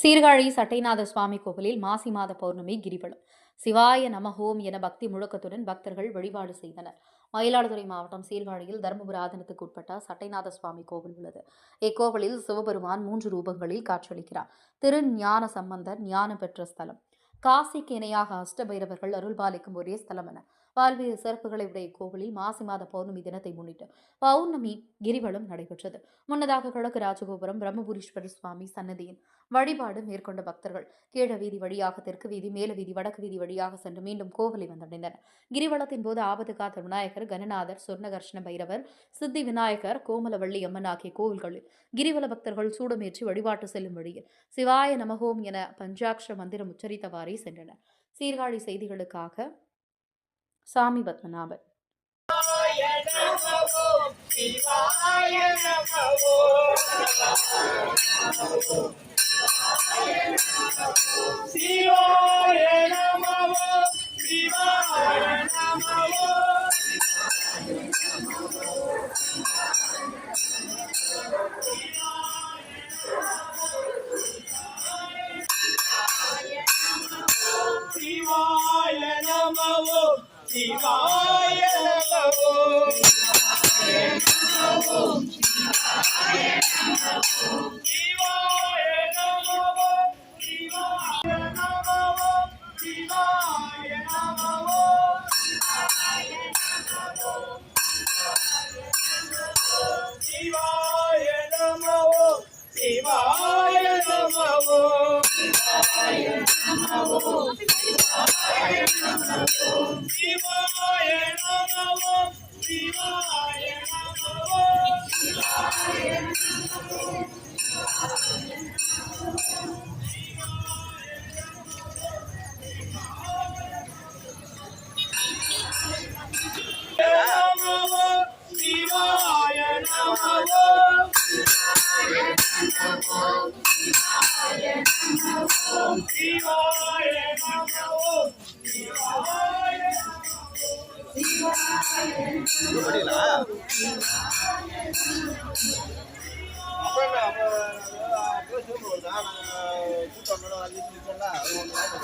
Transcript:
சீர்காழி சட்டைநாத சுவாமி கோவிலில் மாசி மாத பௌர்ணமி கிரிவலம். சிவாய நமஹோம் என பக்தி முழக்கத்துடன் பக்தர்கள் வழிபாடு செய்தனர். மயிலாடுதுறை மாவட்டம் சீர்காழியில் தருமபுர ஆதீனத்துக்கு உட்பட்ட சட்டைநாத சுவாமி கோவில் உள்ளது. இக்கோவிலில் சிவபெருமான் 3 ரூபங்களில் காட்சியளிக்கிறார். திருஞான சம்பந்தர் ஞானம் பெற்ற ஸ்தலம். காசிக்கு இணையாக அஷ்டபைரவர்கள் அருள்பாலிக்கும் ஒரே ஸ்தலம் என பல்வேறு சிறப்புகளை உடைய கோவிலில் மாசி மாத பௌர்ணமி தினத்தை முன்னிட்டு பௌர்ணமி கிரிவலம் நடைபெற்றது. முன்னதாக கிழக்கு ராஜகோபுரம் பிரம்மபுரீஸ்வரர் சுவாமி சன்னதியின் வழிபாடு மேற்கொண்ட பக்தர்கள் கீழ வீதி வழியாக தெற்கு வீதி, மேல வீதி, வடக்கு வீதி வழியாக சென்று மீண்டும் கோவிலை வந்தடைந்தனர். கிரிவலத்தின் போது ஆபத்து காத்த விநாயகர், கணநாதர், சொர்ணகர்ஷ்ண பைரவர், சித்தி விநாயகர், கோமலவள்ளி அம்மன் ஆகிய கோவில்களில் கிரிவல பக்தர்கள் சூடமேற்றி வழிபாட்டு செல்லும் வழியில் சிவாய நமஹோம் என பஞ்சாட்சர மந்திரம் உச்சரித்தவாறே சென்றனர். சீர்காழி செய்திகளுக்காக சாமி பத்மநாபன். அப்புறம்